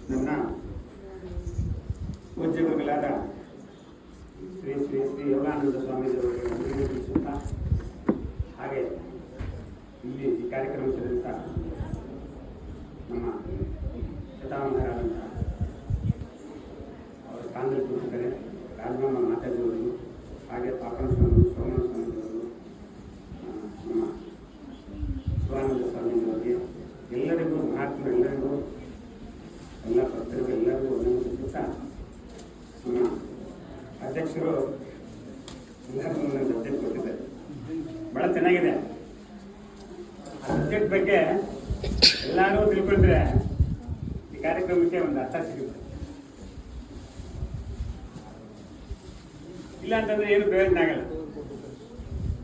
ನನ್ನ ಪೂಜ್ಯಗಳಾದ ಶ್ರೀ ಶ್ರೀ ಶ್ರೀ ಯೋಗಾನಂದ ಸ್ವಾಮೀಜಿಯವರಿಗೆ ತಿಳಿಸುತ್ತಾ, ಹಾಗೆ ಇಲ್ಲಿ ಈ ಕಾರ್ಯಕ್ರಮದಂಥ ನಮ್ಮ ಶತಾಮಹರಾದಂಥ ಅವರ ಸ್ಥಾನದಲ್ಲಿ ಕೂತಿದ್ದಾರೆ ರಾಜಮಾಮ ಮಾತಾಜಿಯವರು, ಹಾಗೆ ಪಾಪನ ಸ್ವಾಮಿ ಸೋಮನ ಸ್ವಾಮಿಯವರು, ನಮ್ಮ ಶಿವಾನಂದ ಸ್ವಾಮೀಜಿಯವರಿಗೆ, ಎಲ್ಲರಿಗೂ ಮಹಾತ್ಮರೆಲ್ಲರಿಗೂ ಎಲ್ಲ ಭಕ್ತರಿಗೂ ಎಲ್ಲರಿಗೂ ಒಂದೊಂದು ದಿವಸ ನಮ್ಮ ಅಧ್ಯಕ್ಷರು ಎಲ್ಲರಿಗೂ ಒಂದೊಂದು ಸಬ್ಜೆಕ್ಟ್ ಕೊಟ್ಟಿದ್ದಾರೆ. ಭಾಳ ಚೆನ್ನಾಗಿದೆ. ಆ ಸಬ್ಜೆಕ್ಟ್ ಬಗ್ಗೆ ಎಲ್ಲರೂ ತಿಳ್ಕೊಂಡ್ರೆ ಈ ಕಾರ್ಯಕ್ರಮಕ್ಕೆ ಒಂದು ಅರ್ಥ ಸಿಗುತ್ತೆ. ಇಲ್ಲ ಅಂತಂದ್ರೆ ಏನು ಪ್ರಯೋಜನ ಆಗಲ್ಲ.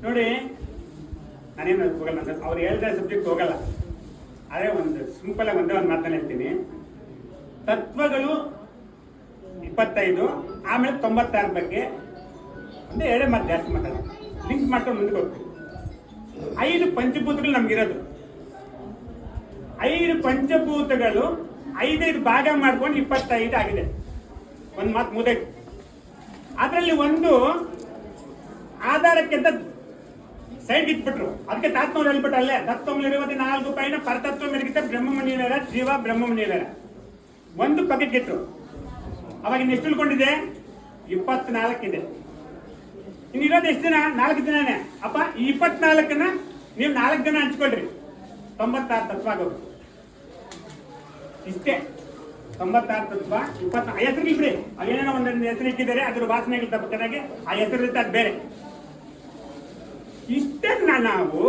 ನೋಡಿ, ನಾನೇನು ಹೋಗಲ್ಲ ಅಂತ ಅವ್ರು ಹೇಳಿದ ಸಬ್ಜೆಕ್ಟ್ ಹೋಗಲ್ಲ. ಆದರೆ ಒಂದು ಸಿಂಪಲ್ ಆಗಿ ಒಂದೇ ಒಂದು ಮಾತನ್ನು ಹೇಳ್ತೀನಿ. ತತ್ವಗಳು 25, ಆಮೇಲೆ 96 ಬಗ್ಗೆ ಒಂದು 2 ಮಾತು ಜಾಸ್ತಿ ಮಾತಾಡೋದು, ಲಿಂಕ್ ಮಾಡ್ಕೊಂಡು ಮುಂದಕ್ಕೆ ಹೋಗ್ತೀವಿ. 5 ಪಂಚಭೂತಗಳು ನಮಗಿರೋದು. 5 ಪಂಚಭೂತಗಳು 5 ಭಾಗ ಮಾಡ್ಕೊಂಡು 25 ಆಗಿದೆ. ಒಂದು ಮಾತು ಮುದೆ. ಅದರಲ್ಲಿ ಒಂದು ಆಧಾರಕ್ಕಿಂತ ಸೈಡ್ ಇಟ್ಬಿಟ್ರು. ಅದಕ್ಕೆ ತಾತ್ಮವ್ರು ಹೇಳ್ಬಿಟ್ಟಲ್ಲೇ ತತ್ವಗಳಿರುವುದು 4 ಪೈನ ಪರತತ್ವ ಮೆರಗಿತ ಬ್ರಹ್ಮಮುನಿವೇರ ಜೀವ ಬ್ರಹ್ಮಮುನಿವೇರ ಒಂದು ಪಕೆಟ್ ಇಟ್ರು. ಅವಾಗ ಇನ್ನು ಎಷ್ಟು ಉಳ್ಕೊಂಡಿದೆ? 24 ಇದೆ. ಇನ್ನಿರೋದು ಎಷ್ಟು ದಿನ? 4 ದಿನನೇ. ಅಪ್ಪ ಈ 24ನ್ನ ನೀವು 4 ದಿನ ಹಂಚ್ಕೊಳ್ರಿ, 96 ತತ್ವ ಆಗೋದು. ಇಷ್ಟೇ 96 ತತ್ವ. 24 ಹೆಸರು ಬಿಡಿ, ಅವೇನೇನೋ ಒಂದೊಂದು ಹೆಸರು ಇಟ್ಟಿದ್ದಾರೆ, ಅದ್ರ ವಾಸನೆಗಳು ತಪ್ಪನಾಗೆ ಆ ಹೆಸರು ಇರುತ್ತೆ, ಅದು ಬೇರೆ. ಇಷ್ಟನ್ನ ನಾವು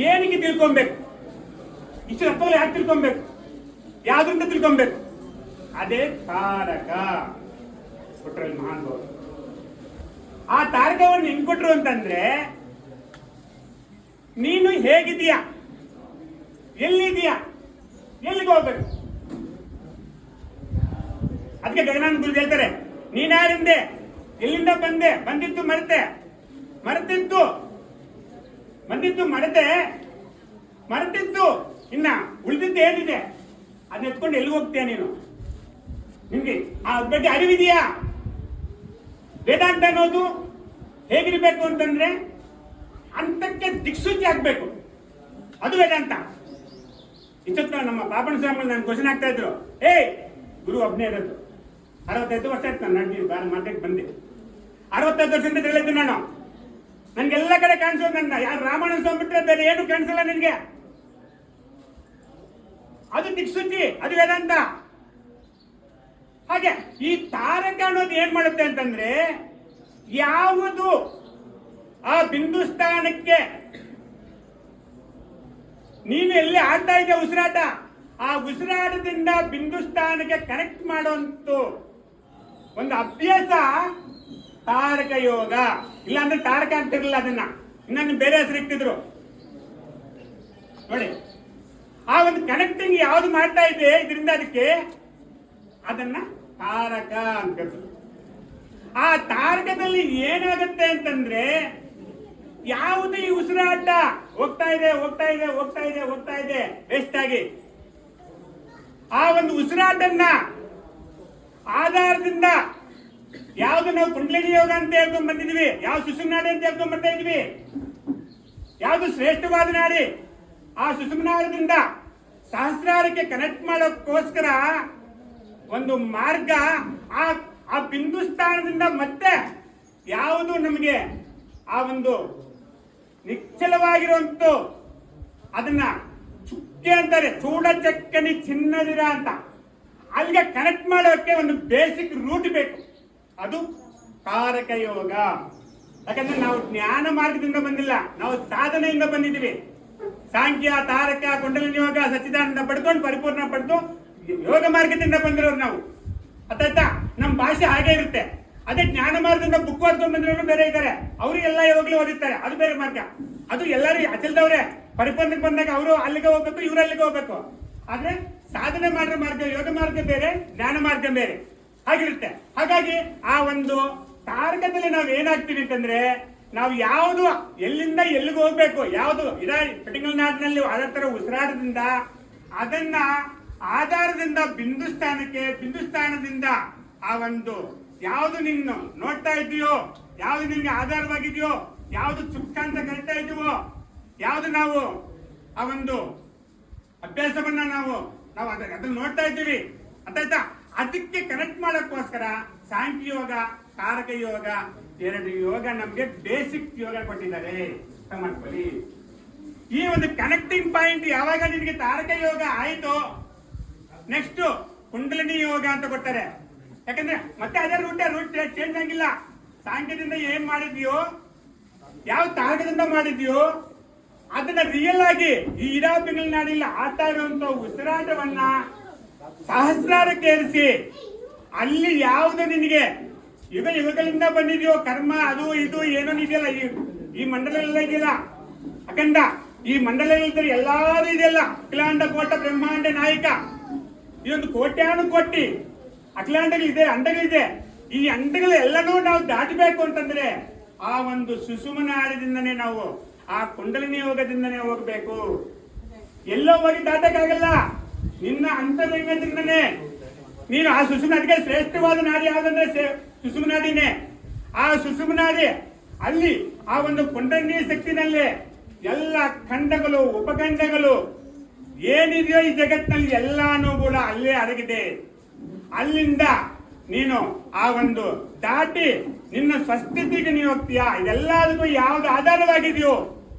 ಏನಕ್ಕೆ ತಿಳ್ಕೊಬೇಕು? ಇಷ್ಟು ತತ್ವಗಳು ಯಾಕೆ ತಿಳ್ಕೊಬೇಕು? ಯಾವ್ದ್ರಿಂದ ತಿಳ್ಕೊಬೇಕು? ಅದೇ ತಾರಕ ಕೊಟ್ರಲ್ಲಿ ಮಹಾನ್ ಭಾವ. ಆ ತಾರಕವನ್ನು ಹೆಂಗ್ ಕೊಟ್ರು ಅಂತಂದ್ರೆ, ನೀನು ಹೇಗಿದೀಯಾ, ಎಲ್ಲಿದೀಯಾ, ಎಲ್ಲಿಗೆ ಹೋಗ್ಬೇಕು. ಅದಕ್ಕೆ ಗಗನಾನಂದ ಗುರು ಹೇಳ್ತಾರೆ, ನೀನ್ಯಾರಿಂದೆ, ಎಲ್ಲಿಂದ ಬಂದೆ, ಬಂದಿತ್ತು ಮರೆತೆ, ಮರೆತಿತ್ತು ಬಂದಿತ್ತು ಮರೆತೆ, ಮರೆತಿತ್ತು, ಇನ್ನ ಉಳಿದಿದ್ದು ಏನಿದೆ ಅದನ್ನ ಎತ್ಕೊಂಡು ಎಲ್ಲಿ ಹೋಗ್ತೀಯ ನೀನು? ನಿಮ್ಗೆ ಆ ಬಗ್ಗೆ ಅರಿವಿದೆಯಾ? ವೇದಾಂತ ಅನ್ನೋದು ಹೇಗಿರ್ಬೇಕು ಅಂತಂದ್ರೆ ಅಂತಕ್ಕೆ ದಿಕ್ಸೂಚಿ ಆಗ್ಬೇಕು, ಅದು ವೇದಾಂತ. ಇಷ್ಟೊತ್ತು ನಮ್ಮ ಪಾಪಣ ಸ್ವಾಮಿಗಳು ನಾನು ಕ್ವಶನ್ ಆಗ್ತಾ ಇದ್ರು, ಗುರು ಒಬ್ಬನೇ ಇರೋದು, 65 ವರ್ಷ ಆಯ್ತು ನಾನು ನಡ್ಡಿ ಮಾತಕ್ಕೆ ಬಂದೆ. 65 ವರ್ಷದಿಂದ ಹೇಳಿದ್ದು ನಾನು. ನನ್ಗೆಲ್ಲ ಕಡೆ ಕಾಣಿಸೋದು ನನ್ನ ಯಾರು ರಾಮಾಯಣ ಸ್ವಾಮಿ ಬಿಟ್ಟರೆ ಬೇರೆ ಏನು ಕಾಣಿಸಲ್ಲ ನಿನ್ಗೆ. ಅದು ದಿಕ್ಸೂಚಿ, ಅದು ವೇದಾಂತ. ಹಾಗೆ ಈ ತಾರಕ ಅನ್ನೋದು ಏನ್ ಮಾಡುತ್ತೆ ಅಂತಂದ್ರೆ, ಯಾವುದು ಆ ಬಿಂದು ಸ್ಥಾನಕ್ಕೆ ನೀನು ಎಲ್ಲಿ ಆಡ್ತಾ ಇದ್ದೆ ಉಸಿರಾಟ, ಆ ಉಸಿರಾಟದಿಂದ ಬಿಂದು ಸ್ಥಾನಕ್ಕೆ ಕನೆಕ್ಟ್ ಮಾಡುವಂತ ಒಂದು ಅಭ್ಯಾಸ ತಾರಕ ಯೋಗ. ಇಲ್ಲಾಂದ್ರೆ ತಾರಕ ಆಗ್ತಿರ್ಲಿಲ್ಲ, ಅದನ್ನ ಇನ್ನೊಂದು ಬೇರೆ ಹೆಸರು ಇಟ್ಟಿದ್ರು ನೋಡಿ. ಆ ಒಂದು ಕನೆಕ್ಟಿಂಗ್ ಯಾವ್ದು ಮಾಡ್ತಾ ಇದೆ ಇದರಿಂದ ಅದಕ್ಕೆ, ಅದನ್ನ ತಾರಕ ಅಂತ. ಆ ತಾರಕದಲ್ಲಿ ಏನಾಗುತ್ತೆ ಅಂತಂದ್ರೆ, ಯಾವುದು ಈ ಉಸಿರಾಟ ಹೋಗ್ತಾ ಇದೆ ಹೋಗ್ತಾ ಇದೆ ಹೋಗ್ತಾ ಇದೆ ಹೋಗ್ತಾ ಇದೆ ವೇಸ್ಟ್ ಆಗಿ, ಆ ಒಂದು ಉಸಿರಾಟನ್ನ ಆಧಾರದಿಂದ ಯಾವ್ದು ನಾವು ಕುಂಡಲಿನಿ ಯೋಗ ಅಂತ ಹೇಳ್ಕೊಂಡ್ ಬಂದಿದ್ವಿ, ಯಾವ ಸುಷುಮ್ನಾಡಿ ಅಂತ ಹೇಳ್ಕೊಂಡ್ ಬರ್ತಾ ಇದ್ವಿ, ಯಾವ್ದು ಶ್ರೇಷ್ಠವಾದ ನಾಡಿ, ಆ ಸುಷುಮ್ನಾಳದಿಂದ ಸಹಸ್ರಾರಕ್ಕೆ ಕನೆಕ್ಟ್ ಮಾಡೋಕ್ಕೋಸ್ಕರ ಒಂದು ಮಾರ್ಗ. ಆ ಬಿಂದು ಸ್ಥಾನದಿಂದ ಮತ್ತೆ ಯಾವುದು ನಮಗೆ ಆ ಒಂದು ನಿಶ್ಚಲವಾಗಿರುವಂತ ಅದನ್ನ ಚುಕ್ಕೆ ಅಂತಾರೆ, ಚೂಡ ಚಕ್ಕನಿ ಚಿನ್ನದಿರ ಅಂತ, ಅಲ್ಲಿಗೆ ಕನೆಕ್ಟ್ ಮಾಡೋಕೆ ಒಂದು ಬೇಸಿಕ್ ರೂಟ್ ಬೇಕು, ಅದು ತಾರಕ ಯೋಗ. ಯಾಕಂದ್ರೆ ನಾವು ಜ್ಞಾನ ಮಾರ್ಗದಿಂದ ಬಂದಿಲ್ಲ, ನಾವು ಸಾಧನೆಯಿಂದ ಬಂದಿದ್ದೀವಿ. ಸಾಂಖ್ಯ, ತಾರಕ, ಕುಂಡಲಿನಿ ಯೋಗ, ಸಚ್ಚಿದಾನಂದ ಪಡ್ಕೊಂಡು ಪರಿಪೂರ್ಣ ಪಡೆದು ಯೋಗ ಮಾರ್ಗದಿಂದ ಬಂದಿರೋರು ನಾವು. ಅರ್ಥಾಯ್ತಾ? ನಮ್ಮ ಭಾಷೆ ಹಾಗೆ ಇರುತ್ತೆ. ಅದೇ ಜ್ಞಾನ ಮಾರ್ಗದಿಂದ ಬುಕ್ ಓದ್ಕೊಂಡು ಬಂದಿರೋರು ಬೇರೆ ಇದ್ದಾರೆ, ಅವರಿಗೆಲ್ಲ ಯೋಗಗಳು ಓದಿರ್ತಾರೆ, ಅದು ಬೇರೆ ಮಾರ್ಗ. ಅದು ಎಲ್ಲರೂ ಅಚಲ್ದವ್ರೆ ಪರಿಪೂರ್ಣಕ್ಕೆ ಬಂದಾಗ ಅವರು ಅಲ್ಲಿಗೆ ಹೋಗ್ಬೇಕು, ಇವ್ರು ಅಲ್ಲಿಗೆ ಹೋಗ್ಬೇಕು. ಆದ್ರೆ ಸಾಧನೆ ಮಾಡಿರೋ ಮಾರ್ಗ, ಯೋಗ ಮಾರ್ಗ ಬೇರೆ, ಜ್ಞಾನ ಮಾರ್ಗ ಬೇರೆ ಆಗಿರುತ್ತೆ. ಹಾಗಾಗಿ ಆ ಒಂದು ತಾರಕದಲ್ಲಿ ನಾವು ಏನಾಗ್ತೀವಿ ಅಂತಂದ್ರೆ, ನಾವು ಯಾವುದು ಎಲ್ಲಿಂದ ಎಲ್ಲಿಗೆ ಹೋಗ್ಬೇಕು, ಯಾವುದು ಇದ ಪರ್ಟಿಕ್ಯುಲರ್ ನಾಡಿನಲ್ಲಿ ಅದರ ತರ ಉಸಿರಾಟದಿಂದ ಅದನ್ನ ಆಧಾರದ ಸ್ಥಾನದಿಂದ ಬಿಂದು ಸ್ಥಾನಕ್ಕೆ, ಬಿಂದು ಸ್ಥಾನದಿಂದ ಆ ಒಂದು ಯಾವುದು ನಿನ್ನ ನೋಡ್ತಾ ಇದೆಯೋ, ಯಾವುದು ನಿನ್ಗೆ ಆಧಾರವಾಗಿದೆಯೋ, ಯಾವುದು ಚುಕ್ಕ ಅಂತ ಕರಿತಾ ಇದೀವೋ, ಯಾವುದು ನಾವು ಆ ಒಂದು ಅಭ್ಯಾಸವನ್ನ ನಾವು ಅದನ್ನ ನೋಡ್ತಾ ಇದ್ದೀವಿ ಅಂತ ಅದಕ್ಕೆ ಕನೆಕ್ಟ್ ಮಾಡಕ್ಕೋಸ್ಕರ ಸಾಂಖ್ಯ ಯೋಗ, ಕಾರಕ ಯೋಗ, 2 ಯೋಗ ನಮ್ಗೆ ಬೇಸಿಕ್ ಯೋಗ ಕೊಟ್ಟಿದ್ದಾರೆ. ಮಾಡ್ಕೊಳ್ಳಿ. ಈ ಒಂದು ಕನೆಕ್ಟಿಂಗ್ ಪಾಯಿಂಟ್ ಯಾವಾಗ ನಿನಗೆ ತಾರಕ ಯೋಗ ಆಯ್ತು, ನೆಕ್ಸ್ಟ್ ಕುಂಡಲಿನಿ ಯೋಗ ಅಂತ ಕೊಡ್ತಾರೆ. ಯಾಕಂದ್ರೆ ಮತ್ತೆ ಅದೇ ರೂಟ್ ಚೇಂಜ್ ಆಗಿಲ್ಲ. ಸಾಂಖ್ಯದಿಂದ ಏನ್ ಮಾಡಿದ್ಯೋ, ಯಾವ ತಾರಕದಿಂದ ಮಾಡಿದ್ಯೋ ಅದನ್ನ ರಿಯಲ್ ಆಗಿ ಈ ಇಡಾಪಿಂಗಲ್ ನಾಡಿಲ್ಲ ಆಡ್ತಾ ಇರುವಂತ ಉಸಿರಾಟವನ್ನ ಸಹಸ್ರಾರಕ್ಕೆ ಏರಿಸಿ ಅಲ್ಲಿ ಯಾವುದು ನಿನಗೆ ಯುಗಗಳಿಂದ ಬಂದಿದೆಯೋ ಕರ್ಮ, ಅದು ಇದು ಏನೋ ಇದೆಯಲ್ಲ, ಈ ಮಂಡಲ ಎಲ್ಲ ಇದೆಯಲ್ಲ ಅಖಂಡ, ಈ ಮಂಡಲ ಇದ್ದರೆ ಎಲ್ಲಾರು ಇದೆಯಲ್ಲ, ಅಖಿಲಾಂಡ ಕೋಟ ಬ್ರಹ್ಮಾಂಡ ನಾಯಕ, ಈ ಒಂದು ಕೋಟ್ಯಾನುಕೋಟಿ ಅಖಿಲಾಂಡಗಳಿದೆ, ಅಂಡಗಳಿದೆ. ಈ ಅಂಡಗಳು ಎಲ್ಲನೂ ನಾವು ದಾಟಬೇಕು ಅಂತಂದ್ರೆ ಆ ಒಂದು ಸುಸುಮನಾಳದಿಂದನೇ ನಾವು ಆ ಕುಂಡಲಿನಿ ಯೋಗದಿಂದನೇ ಹೋಗ್ಬೇಕು. ಎಲ್ಲೋ ಹೋಗಿ ದಾಟಕ್ಕಾಗಲ್ಲ. ನಿನ್ನ ಅಂತರಂಗದಿಂದನೇ ನೀನು ಆ ಸುಸುಮನಾಡಿಗೆ ಶ್ರೇಷ್ಠವಾದ ನಾಡಿ ಯಾವ್ದಂದ್ರೆ ಸುಸುಮನಾಡಿನೇ. ಆ ಸುಸುಮನಾಡಿ ಅಲ್ಲಿ ಆ ಒಂದು ಕುಂಡಲಿನಿ ಶಕ್ತಿನಲ್ಲಿ ಎಲ್ಲ ಖಂಡಗಳು, ಉಪಖಂಡಗಳು ಏನಿದೆಯೋ ಈ ಜಗತ್ತಿನಲ್ಲಿ ಎಲ್ಲಾನು ಕೂಡ ಅಲ್ಲೇ ಅಡಗಿದೆ. ಅಲ್ಲಿಂದ ನೀನು ಆ ಒಂದು ದಾಟಿ ನಿನ್ನ ಸ್ವಸ್ಥಿತಿಗೆ ನೀನು ಹೋಗ್ತೀಯಾ. ಇದೆಲ್ಲದಕ್ಕೂ ಯಾವ್ದು ಆಧಾರವಾಗಿದೆಯೋ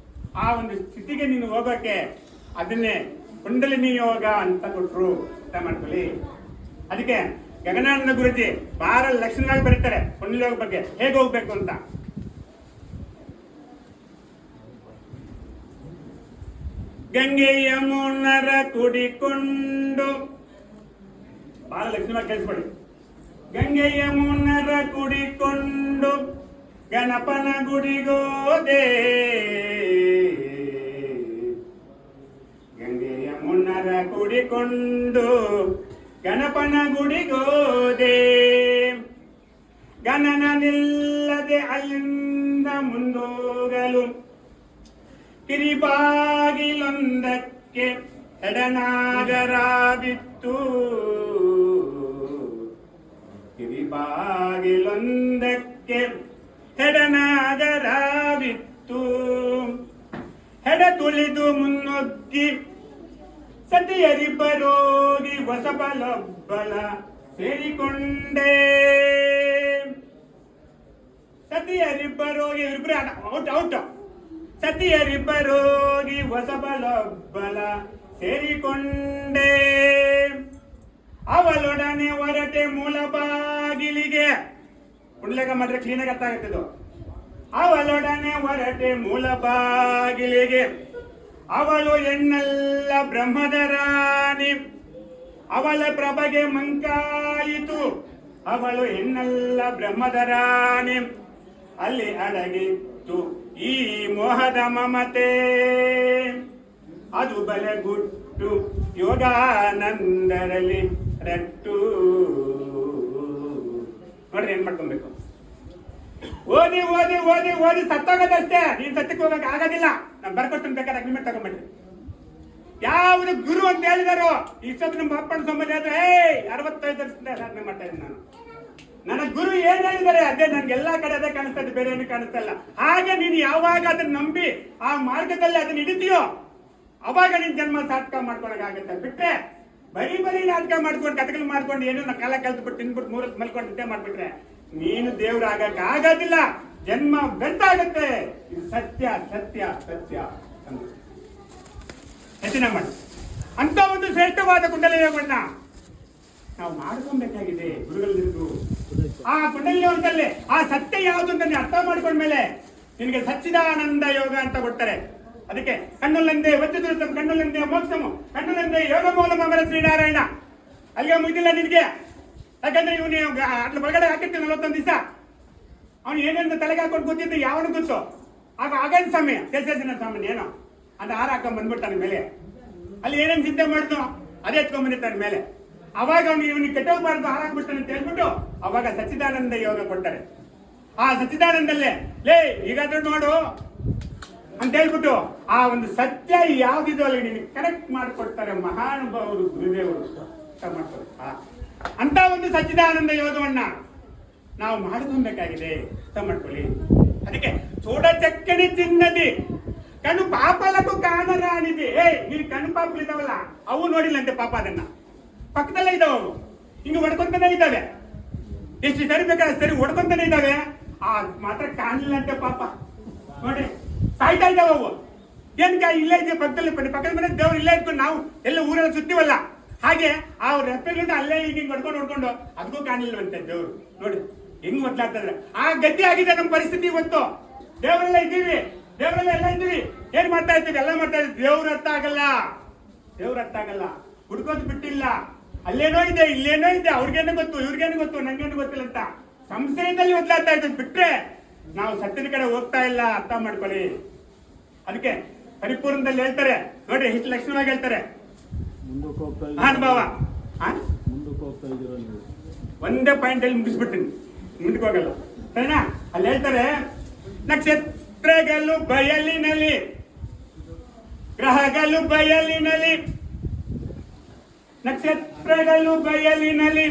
ಆ ಒಂದು ಸ್ಥಿತಿಗೆ ನೀನು ಹೋಗೋಕೆ ಅದನ್ನೇ ಕುಂಡಲಿನಿ ಯೋಗ ಅಂತ ಕೊಟ್ರು. ಅರ್ಥ ಮಾಡ್ಕೊಳ್ಳಿ. ಅದಕ್ಕೆ ಗಗನಾನಂದ ಗುರುಜಿ ಬಹಳ ಲಕ್ಷಣವಾಗಿ ಬರೀತಾರೆ ಕುಂಡಲಿ ಯೋಗ ಬಗ್ಗೆ, ಹೇಗೆ ಹೋಗ್ಬೇಕು ಅಂತ. ಗಂಗೆ ಯಮುನರ ಕುಡಿಕೊಂಡು, ಬಹಳ ಲಕ್ಷಣವಾಗಿ ಕೇಳಿಸ್ಕೊಳ್ಳಿ. ಗಂಗೆ ಯಮುನರ ಕುಡಿಕೊಂಡು ಗಣಪನ ಗುಡಿಗೋದೆ, ಗಂಗೆ ಯಮುನರ ಕುಡಿಕೊಂಡು ಗಣಪನ ಗುಡಿಗೋದೆ, ಗಣನ ನಿಲ್ಲದೆ ಅಲ್ಲಿಂದ ಮುಂದೋಗಲು ಕಿರಿಬಾಗಿಲೊಂದಕ್ಕೆ ಎಡನಾಗರಾದಿತ್ತು, ಕಿರಿಬಾಗಿಲೊಂದಕ್ಕೆ ಎಡನಾಗರಾವಿತ್ತು, ಹೆಡ ತುಳಿದು ಮುನ್ನುಗ್ಗಿ ಸತಿಯರಿಬ್ಬರೋಗಿ ಹೊಸಬಲೊಬ್ಬಲ ಸೇರಿಕೊಂಡೆ, ಸತಿಯರಿಬ್ಬರೋಗಿ ಇಬ್ಬರು ಔಟ್ ಸತಿಯರಿಬ್ಬರೋಗಿ ಹೊಸಬಲೊಬ್ಬಲ ಸೇರಿಕೊಂಡೆ, ಅವಳೊಡನೆ ಹೊರಟೆ ಮೂಲ ಬಾಗಿಲಿಗೆ. ಕುಂಡ್ಲೆಗ ಮಾತ್ರ ಕ್ಲೀನಾಗಿ ಅರ್ಥ ಆಗುತ್ತಿದ್ದು. ಅವಳೊಡನೆ ಹೊರಟೆ ಮೂಲ ಬಾಗಿಲಿಗೆ, ಅವಳು ಹೆಣ್ಣಲ್ಲ ಬ್ರಹ್ಮದ ರಾಣಿ, ಅವಳ ಪ್ರಭೆಗೆ ಮಂಕಾಯಿತು, ಅವಳು ಹೆಣ್ಣಲ್ಲ ಬ್ರಹ್ಮದ ರಾಣಿ, ಅಲ್ಲಿ ಅಡಗಿತ್ತು ಈ ಮೋಹದ ಮಮತೆ, ಅದು ಬಲಗುಟ್ಟು ಯೋಗಾನಂದರಲ್ಲಿ ರಟ್ಟು. ನೋಡ್ರಿ ಏನ್ ಮಾಡ್ಕೊಬೇಕು, ಓದಿ ಓದಿ ಓದಿ ಓದಿ ಸತ್ತೋಗೋದಷ್ಟೇ. ನೀನ್ ಸತ್ಯಕ್ಕೆ ಹೋಗಕ್ಕೆ ಆಗೋದಿಲ್ಲ. ನಾನು ಬರ್ಕೊಟ್ಟು ಬೇಕಾದ್ರೆ ಅಗ್ರಿಮೆಂಟ್ ತಗೊಂಡ್ಬಿಟ್ರಿ. ಯಾವ್ದು ಗುರು ಅಂತ ಹೇಳಿದಾರೋ ಇಷ್ಟೊತ್ತು ನಮ್ಮ ಅಪ್ಪನ ಸಂಬಂಧ ಆದ್ರೆ 65 ವರ್ಷದಿಂದ ಸಾಧನೆ ಮಾಡ್ತಾ ಇದ್ದೀನಿ ನಾನು. ನನ್ನ ಗುರು ಏನ್ ಹೇಳಿದ್ದಾರೆ ಅದೇ ನನ್ಗೆ ಎಲ್ಲಾ ಕಡೆ ಅದೇ ಕಾಣಿಸ್ತಾ ಇದೆ, ಬೇರೆ ಏನು ಕಾಣಿಸ್ತಾ ಇಲ್ಲ. ಹಾಗೆ ನೀನು ಯಾವಾಗ ಅದನ್ನ ನಂಬಿ ಆ ಮಾರ್ಗದಲ್ಲಿ ಅದನ್ನ ಹಿಡಿತೀಯೋ ಅವಾಗ ನಿನ್ ಜನ್ಮ ಸಾರ್ಥಕ ಮಾಡ್ಕೊಳಕಾಗತ್ತೆ. ಬಿಟ್ರೆ ಬರೀ ನಾಟಕ ಮಾಡ್ಕೊಂಡು ಕಥೆಗಳು ಮಾಡ್ಕೊಂಡು ಏನೋ ನಾ ಕಾಲ ಕಲ್ತ್ಬಿಟ್ಟು ತಿನ್ಬಿಟ್ಟು 3 ಹೊತ್ತು ಮಲ್ಕೊಂಡು ನಿದ್ದೆ ಮಾಡ್ಬಿಟ್ರೆ ನೀನು ದೇವ್ರ ಆಗಕ್ಕೆ ಆಗೋದಿಲ್ಲ. ಜನ್ಮ ವ್ಯರ್ಥ ಆಗತ್ತೆ. ಇದು ಸತ್ಯ ಸತ್ಯ ಸತ್ಯ ಹೆಚ್ಚಿನ ಮಾಡಿ ಅಂತ ಒಂದು ಶ್ರೇಷ್ಠವಾದ ಕುಂಡಲಿ ಯೋಗವನ್ನ ನಾವು ಮಾಡ್ಕೊಬೇಕಾಗಿದೆ ಗುರುಗಳಿಂದು. ಆ ಕುಂಡಲಿ ಯೋಗದಲ್ಲಿ ಆ ಸತ್ಯ ಯಾವುದು ಅಂತ ನೀನು ಅರ್ಥ ಮಾಡ್ಕೊಂಡ್ಮೇಲೆ ನಿನಗೆ ಸಚ್ಚಿದಾನಂದ ಯೋಗ ಅಂತ ಕೊಡ್ತಾರೆ. ಅದಕ್ಕೆ ಕಣ್ಣುಲ್ಲಂದೆ ವಜ್ರದುರ್ತಂ ಕಣ್ಣುಲ್ಲಂದೆ ಮೋಕ್ಷಮು ಕಣ್ಣುಲ್ಲಂದೆ ಯೋಗ ಮೂಲಮ ಮರ ಶ್ರೀನಾರಾಯಣ. ಅಲ್ಲಿಗೆ ಮುಗಿದಿಲ್ಲ ನಿನಗೆ. ಯಾಕಂದ್ರೆ ಇವನು ಅದ್ರ ಒಳಗಡೆ ಹಾಕಿರ್ತೀವಿ 41 ದಿವಸ. ಅವನು ಏನೇನು ತಲೆಗೆ ಹಾಕೊಂಡು ಗೊತ್ತಿದ್ದು ಯಾವನು ಗೊತ್ತು. ಆಗ ಆಗನ್ ಸ್ವಾಮಿ ಶೇಷೇಶ್ವರ ಸ್ವಾಮಿ ಏನೋ ಅಂತ ಹಾರ ಹಾಕೊಂಡ್ ಬಂದ್ಬಿಡ್ತಾನೆ ಮೇಲೆ. ಅಲ್ಲಿ ಏನೇನು ಚಿಂತೆ ಮಾಡಿದ್ನು ಅದೇ ಎತ್ಕೊಂಡ್ ಬಂದಿರ್ತಾನೆ ಮೇಲೆ. ಅವಾಗ ಅವನು ಇವನಿಗೆ ಕೆಟ್ಟೋಗ್ಬಾರ್ದು ಹಾರ ಹಾಕ್ಬಿಡ್ತಾನೆ ಅಂತ ಹೇಳ್ಬಿಟ್ಟು ಅವಾಗ ಸಚ್ಚಿದಾನಂದ ಯೋಗ ಕೊಡ್ತಾರೆ. ಆ ಸಚ್ಚಿದಾನಂದಲ್ಲೇ ಲೇ ಈಗಾದ್ರೂ ನೋಡು ಅಂತ ಹೇಳ್ಬಿಟ್ಟು ಆ ಒಂದು ಸತ್ಯ ಯಾವ್ದಿದೋ ಅಲ್ಲಿ ನಿನಗೆ ಕನೆಕ್ಟ್ ಮಾಡಿಕೊಡ್ತಾರೆ ಮಹಾನುಭಾವರು ಗುರುದೇವರು. ಅರ್ಥ ಮಾಡ್ಕೊಳ್ಳಿ. ಅಂತ ಒಂದು ಸಚ್ಚಿದಾನಂದ ಯೋಗವನ್ನ ನಾವು ಮಾಡ್ಕೊಬೇಕಾಗಿದೆ, ಅರ್ಥ ಮಾಡ್ಕೊಳ್ಳಿ. ಅದಕ್ಕೆ ಚೋಡ ಚಕ್ಕಣಿ ಚಿನ್ನದಿ ಕಣ್ಣು ಪಾಪಲಕ್ಕೂ ಕಾಣರಾಣಿದೆ. ನೀನು ಕಣ್ಣು ಪಾಪಗಳು ಇದಾವಲ್ಲ ಅವು ನೋಡಿಲ್ಲಂತೆ ಪಾಪ, ಅದನ್ನ ಪಕ್ಕದಲ್ಲೇ ಇದಾವ, ಅವು ಹಿಂಗೆ ಹೊಡ್ಕೊಂತಾನೆ ಇದ್ದಾವೆ. ಎಷ್ಟು ಸರಿ ಬೇಕಾದ್ರೆ ಸರಿ ಹೊಡ್ಕೊಂತಾನೆ ಇದ್ದಾವೆ, ಆ ಮಾತ್ರ ಕಾಣಲಿಲ್ಲಂತೆ ಪಾಪ. ನೋಡಿ ಸಾಯ್ತಾ ಇದ್ದಾವ ಅವು. ಏನ್ ಇಲ್ಲೇ ಇದೆ ಪಕ್ಕದಲ್ಲಿ ಪಕ್ಕದ ಮನೆ ದೇವ್ರು ಇಲ್ಲೇ ಇಟ್ಕೊಂಡು ನಾವು ಎಲ್ಲ ಊರೆಲ್ಲ ಸುತ್ತೀವಲ್ಲ, ಹಾಗೆ ಆ ರೆಪ್ಪೆಗಳಿಂದ ಅಲ್ಲೇ ಈಗ ಹೊಡ್ಕೊಂಡು ಅದಕ್ಕೂ ಕಾಣಲಿಲ್ವಂತೆ ದೇವ್ರು. ನೋಡಿ ಹೆಂಗ್ ಗೊತ್ತಾಗ್ತದ್ರೆ ಆ ಗತಿ ಆಗಿದೆ ನಮ್ಮ ಪರಿಸ್ಥಿತಿ ಇವತ್ತು. ದೇವರೆಲ್ಲ ಇದ್ದೀವಿ, ದೇವರೆಲ್ಲ ಎಲ್ಲ ಇದ್ದೀವಿ, ಏನ್ ಮಾಡ್ತಾ ಇರ್ತೀವಿ, ಎಲ್ಲ ಮಾಡ್ತಾ ಇದ್ದೀವಿ. ದೇವ್ರ ಅರ್ಥ ಆಗಲ್ಲ, ದೇವ್ರ ಅರ್ಥ ಆಗಲ್ಲ. ಹುಡ್ಕೋದು ಬಿಟ್ಟಿಲ್ಲ, ಅಲ್ಲೇನೋ ಇದೆ ಇಲ್ಲೇನೋ ಇದೆ, ಅವ್ರಿಗೇನೋ ಗೊತ್ತು ಇವ್ರಿಗೇನು ಗೊತ್ತು ನಂಗೇನು ಗೊತ್ತಿಲ್ಲ ಅಂತ ಸಂಶಯದಲ್ಲಿ ಒದ್ದಾಡ್ತಾ ಇದ್ದೀವಿ. ಬಿಟ್ರೆ ನಾವು ಸತ್ಯದ ಕಡೆ ಹೋಗ್ತಾ ಇಲ್ಲ, ಅರ್ಥ ಮಾಡ್ಕೊಳ್ಳಿ. ಅದಕ್ಕೆ ಪರಿಪೂರ್ಣದಲ್ಲಿ ಹೇಳ್ತಾರೆ ನೋಡ್ರಿ, ಇಷ್ಟು ಲಕ್ಷಣವಾಗಿ ಹೇಳ್ತಾರೆ. ಅನುಭವ ಒಂದೇ ಪಾಯಿಂಟ್ ಅಲ್ಲಿ ಮುಗಿಸ್ಬಿಡ್ತೀನಿ, ಮುಂದಕ್ಕೆ ಹೋಗಲ್ಲ ಸರಿನಾ. ಅಲ್ಲಿ ಹೇಳ್ತಾರೆ ನಕ್ಷತ್ರಗಳು ಬಯಲಿನಲ್ಲಿ, ಗ್ರಹಗಳು ಬಯಲಿನಲ್ಲಿ, ನಕ್ಷತ್ರಗಳು ಬಯಲಿನಲ್ಲಿ,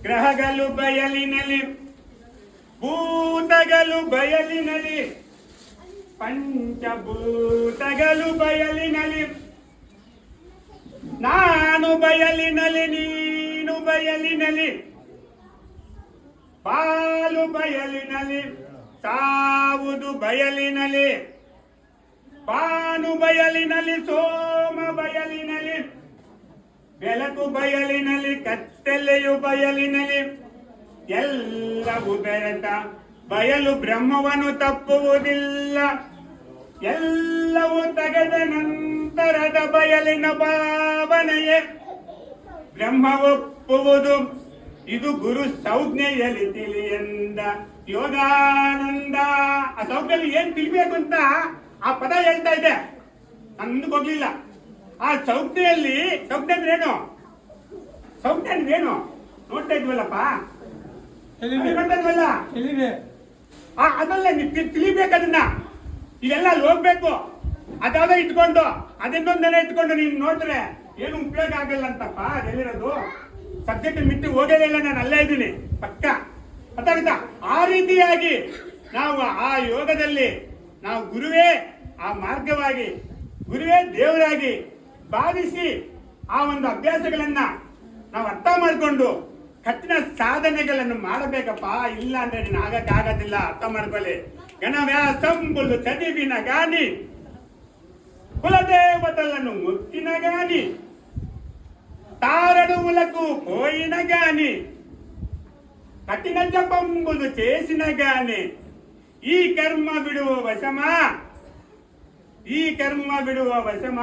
ಗ್ರಹಗಳು ಬಯಲಿನಲ್ಲಿ, ಭೂತಗಳು ಬಯಲಿನಲ್ಲಿ, ಪಂಚಭೂತಗಳು ಬಯಲಿನಲ್ಲಿ, ನಾನು ಬಯಲಿನಲ್ಲಿ ನೀನು ಬಯಲಿನಲ್ಲಿ, ಪಾಲು ಬಯಲಿನಲ್ಲಿ, ಸಾವುದು ಬಯಲಿನಲ್ಲಿ, ಭಾನು ಬಯಲಿನಲ್ಲಿ, ಸೋಮ ಬಯಲಿನಲ್ಲಿ, ಬೆಳಕು ಬಯಲಿನಲ್ಲಿ, ಕತ್ತಲೆಯು ಬಯಲಿನಲ್ಲಿ, ಎಲ್ಲವೂ ಬೆರೆತ ಬಯಲು ಬ್ರಹ್ಮವನ್ನು ತಪ್ಪುವುದಿಲ್ಲ. ಎಲ್ಲವೂ ತೆಗೆದ ನಂತರದ ಬಯಲಿನ ಭಾವನೆಯೇ ಬ್ರಹ್ಮ ಒಪ್ಪುವುದು. ಇದು ಗುರು ಸಂಜ್ಞೆಯಲ್ಲಿ ತಿಳಿಯಂದ ಯೋಗಾನಂದ. ಆ ಸಂಜ್ಞೆಯಲ್ಲಿ ಏನ್ ತಿಳಿಬೇಕು ಅಂತ ಆ ಪದ ಹೇಳ್ತಾ ಇದೆ, ನಾನು ಮುಂದಕ್ಕೆ ಹೋಗ್ಲಿಲ್ಲ. ಆ ಸಂಜ್ಞೆಯಲ್ಲಿ ಸಂಜ್ಞೆ ಅಂದ್ರೆ ಏನು, ಸಂಜ್ಞೆ ಅಂದ್ರೆ ಏನು ನೋಡ್ತಾ ಇದ್ವಲ್ಲಪ್ಪ, ನೋಡ್ತಾ ಇದ್ವಲ್ಲ, ಅದಲ್ಲ ತಿಳಿಬೇಕದನ್ನ. ಇದೆಲ್ಲ ಅಲ್ಲಿ ಹೋಗ್ಬೇಕು, ಅದಾವ ಇಟ್ಕೊಂಡು ಅದನ್ನೊಂದನೇ ಇಟ್ಕೊಂಡು ನೀನು ನೋಡಿದ್ರೆ ಏನು ಉಪಯೋಗ ಆಗಲ್ಲ ಅಂತಪ್ಪ. ಅದೆಲ್ಲಿರೋದು ಸಬ್ಜೆಕ್ಟ್ ಮಿಟ್ಟು ಹೋಗಲೇ ಇಲ್ಲ, ನಾನು ಅಲ್ಲೇ ಇದ್ದೀನಿ ಪಕ್ಕ. ಗೊತ್ತಾಗುತ್ತಾ? ಆ ರೀತಿಯಾಗಿ ನಾವು ಆ ಯೋಗದಲ್ಲಿ ನಾವು ಗುರುವೇ ಆ ಮಾರ್ಗವಾಗಿ, ಗುರುವೇ ದೇವರಾಗಿ ಭಾವಿಸಿ ಆ ಒಂದು ಅಭ್ಯಾಸಗಳನ್ನ ನಾವು ಅರ್ಥ ಮಾಡಿಕೊಂಡು ಕಠಿಣ ಸಾಧನೆಗಳನ್ನು ಮಾಡಬೇಕಪ್ಪ. ಇಲ್ಲ ಅಂದ್ರೆ ನೀನು ಆಗಕ್ಕಾಗೋದಿಲ್ಲ, ಅರ್ಥ ಮಾಡ್ಕೊಳ್ಳಿ. ಘನವ್ಯಾಸಂಬುಲು ಚದಿವಿನ ಗಾನಿ, కులదేవతలను మొక్కిన గాని, తారడువులకు పోయిన గాని, కఠిన జపంబులు చేసిన గాని, ఈ కర్మ విడువ వశమా, ಈ ಕರ್ಮ ಬಿಡುವ ವಶಮ.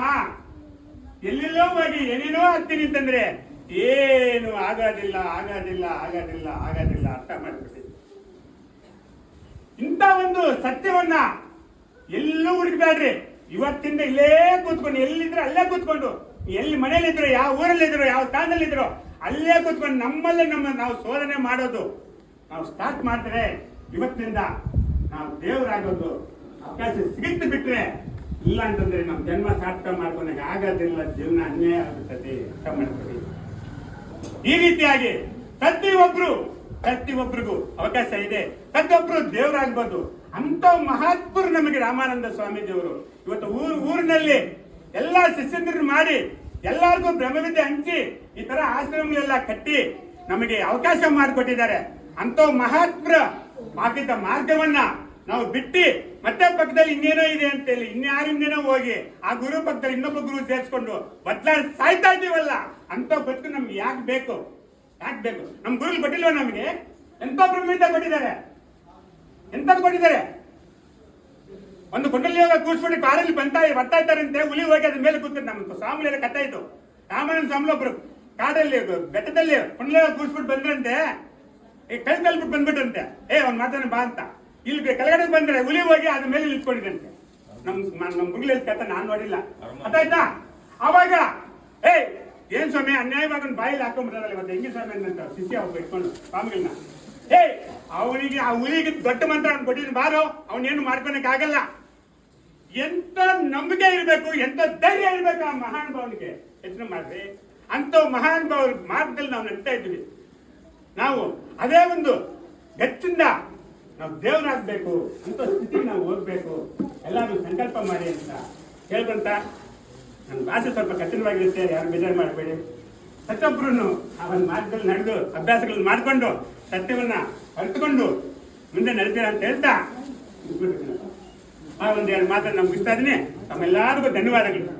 ಎಲ್ಲೆಲ್ಲೋ ಹೋಗಿ ಏನೇನೋ ಆಗ್ತೀನಿ ಅಂತಂದ್ರೆ ಏನು ಆಗೋದಿಲ್ಲ, ಆಗೋದಿಲ್ಲ, ಆಗೋದಿಲ್ಲ, ಆಗೋದಿಲ್ಲ. ಅರ್ಥ ಮಾಡ್ಬಿಟ್ಟು ಇಂಥ ಒಂದು ಸತ್ಯವನ್ನ ಎಲ್ಲೂ ಹುಡುಕ್ಬೇಡ್ರಿ. ಇವತ್ತಿಂದ ಇಲ್ಲೇ ಕೂತ್ಕೊಂಡು, ಎಲ್ಲಿದ್ರು ಅಲ್ಲೇ ಕೂತ್ಕೊಂಡು, ಎಲ್ಲಿ ಮನೇಲಿದ್ರು, ಯಾವ ಊರಲ್ಲಿದ್ರು, ಯಾವ ಸ್ಥಾನದಲ್ಲಿದ್ರು ಅಲ್ಲೇ ಕೂತ್ಕೊಂಡು ನಮ್ಮಲ್ಲೇ ನಾವು ಶೋಧನೆ ಮಾಡೋದು ನಾವು ಸ್ಟಾರ್ಟ್ ಮಾಡಿದ್ರೆ ಇವತ್ತಿನಿಂದ ನಾವು ದೇವರಾಗೋದು ಅವಕಾಶ ಸಿಗುತ್ತೆ. ಬಿಟ್ರೆ ಇಲ್ಲ ಅಂತಂದ್ರೆ ನಮ್ಮ ಜನ್ಮ ಸಾರ್ಥಕ ಮಾಡ್ಕೊಂಡಾಗ ಆಗೋದಿಲ್ಲ, ಜೀವನ ಅನ್ಯಾಯ ಆಗುತ್ತದೆ. ಅರ್ಥ ಮಾಡ್ಕೊಳ್ಳಿ. ಈ ರೀತಿಯಾಗಿ ಪ್ರತಿಯೊಬ್ಬರಿಗೂ ಅವಕಾಶ ಇದೆ, ಪ್ರತಿಯೊಬ್ಬರು ದೇವರಾಗ್ಬೋದು. ಅಂತ ಮಹಾತ್ಮರು ನಮಗೆ ರಾಮಾನಂದ ಸ್ವಾಮೀಜಿಯವರು ಇವತ್ತು ಊರಿನಲ್ಲಿ ಎಲ್ಲಾ ಶಿಷ್ಯಂದ್ರನ್ನು ಮಾಡಿ ಎಲ್ಲರಿಗೂ ಬ್ರಹ್ಮವಿದ್ಯೆ ಹಂಚಿ ಈ ತರ ಆಶ್ರಮಗಳೆಲ್ಲ ಕಟ್ಟಿ ನಮಗೆ ಅವಕಾಶ ಮಾಡಿಕೊಟ್ಟಿದ್ದಾರೆ. ಅಂತ ಮಹಾತ್ಮರ ಹಾಕಿದ್ದ ಮಾರ್ಗವನ್ನ ನಾವು ಬಿಟ್ಟು ಮತ್ತೆ ಪಕ್ಕದಲ್ಲಿ ಇನ್ನೇನೋ ಇದೆ ಅಂತೇಳಿ ಇನ್ಯಾರಿಂದೇನೋ ಹೋಗಿ ಆ ಗುರು ಪಕ್ಕದಲ್ಲಿ ಇನ್ನೊಬ್ಬ ಗುರು ಸೇರಿಸ್ಕೊಂಡು ಬದಲಾಗಿ ಸಾಯ್ತಾ ಇದೀವಲ್ಲ. ಅಂತ ಬದುಕು ನಮ್ಗೆ ಯಾಕೆ ಬೇಕು? ನಮ್ ಗುರುಗಳು ಕೊಟ್ಟಿಲ್ವ ನಮಗೆ? ಎಂತ ಬ್ರಹ್ಮವಿದ್ಯೆ ಕೊಟ್ಟಿದ್ದಾರೆ, ಎಂತದ್ದು ಕೊಟ್ಟಿದ್ದಾರೆ. ಒಂದು ಕುಂಡಲಿ ಯೋಗ ಕೂರ್ಸ್ಬಿಟ್ಟು ಕಾರಲ್ಲಿ ಬರ್ತಾ ಇದ್ದಾರಂತೆ, ಹುಲಿ ಹೋಗಿ ಅದ್ರ ಮೇಲೆ ಕೂತ್ಕೊಂಡು ನಮ್ಮ ಸ್ವಾಮಿಲೆಲ್ಲ ಕಥೆ ಇತ್ತು. ರಾಮಾನಂದ ಸ್ವಾಮಿ ಒಬ್ರು ಕಾಡಲ್ಲಿ ಬೆಟ್ಟದಲ್ಲಿ ಕುಂಡಲಿ ಯೋಗ ಕೂರ್ಸ್ಬಿಟ್ಟು ಬಂದ್ರಂತೆ, ಈ ಕೈ ತಲ್ಬಿಟ್ಟು ಬಂದ್ಬಿಟ್ರಂತೆ. ಅವ್ನು ಮಾತಾನೆ ಬಾ ಅಂತ. ಇಲ್ಲಿ ಕೆಳಗಡೆ ಬಂದ್ರೆ ಹುಲಿ ಹೋಗಿ ಅದ್ರ ಮೇಲೆ ನಿಂತ್ಕೊಂಡಿದಂತೆ. ನಮ್ ಗುರುಗಳಲ್ಲಿ ಕಥೆ ನಾನ್ ನೋಡಿಲ್ಲ, ಗೊತ್ತಾಯ್ತಾ? ಅವಾಗ ಏನ್ ಸ್ವಾಮಿ ಅನ್ಯಾಯವಾಗಿ ಒಂದು ಬಾಯಿಲಿ ಹಾಕೊಂಡ್ಬಿಟ್ಟಾರಲ್ಲ ಇವತ್ತು, ಹೆಂಗಿ ಸ್ವಾಮಿ ಅಂತ ಶಿಷ್ಯ ಒಬ್ಬ ಇಟ್ಕೊಂಡು ಸ್ವಾಮಿಗಳನ್ನ, ಅವನಿಗೆ ಆ ಹುಲಿಗೆ ದೊಡ್ಡ ಮಂತ್ರ ಅವ್ನು ಕೊಟ್ಟಿದ್ದೀನಿ ಬಾರೋ, ಅವನೇನು ಮಾಡ್ಕೊಳಕ್ ಆಗಲ್ಲ. ಎಂತ ನಂಬಿಕೆ ಇರ್ಬೇಕು, ಎಂತ ಧೈರ್ಯ ಇರ್ಬೇಕು ಆ ಮಹಾನುಭಾವನಿಗೆ. ಯೋಚನೆ ಮಾಡ್ರಿ. ಅಂತ ಮಹಾನುಭಾವರ ಮಾರ್ಗದಲ್ಲಿ ನಾವು ನಡೀತಾ ಇದ್ದೀವಿ. ನಾವು ಅದೇ ಒಂದು ಹೆಚ್ಚಿಂದ ನಾವು ದೇವರಾಗಬೇಕು ಅಂತ ಸ್ಥಿತಿಗೆ ನಾವು ಹೋಗ್ಬೇಕು. ಎಲ್ಲರೂ ಸಂಕಲ್ಪ ಮಾಡಿ ಅಂತ ಹೇಳ್ಕೊಂತ ನನ್ನ ಭಾಷೆ ಸ್ವಲ್ಪ ಕಠಿಣವಾಗಿರುತ್ತೆ, ಯಾರು ಬೇಜಾರು ಮಾಡಬೇಡಿ. ಪ್ರತಿಯೊಬ್ಬರೂ ಆ ಒಂದು ಮಾರ್ಗದಲ್ಲಿ ನಡೆದು ಅಭ್ಯಾಸಗಳನ್ನು ಮಾಡಿಕೊಂಡು ಸತ್ಯವನ್ನ ಅರಿತುಕೊಂಡು ಮುಂದೆ ನಡೀತೀರ ಅಂತ ಹೇಳ್ತಾ ಆ ಒಂದು ಎರಡು ಮಾತನ್ನು ನಮ್ಗೆ ಇಷ್ಟ ಇದೀನಿ. ತಮ್ಮೆಲ್ಲರಿಗೂ ಧನ್ಯವಾದಗಳು.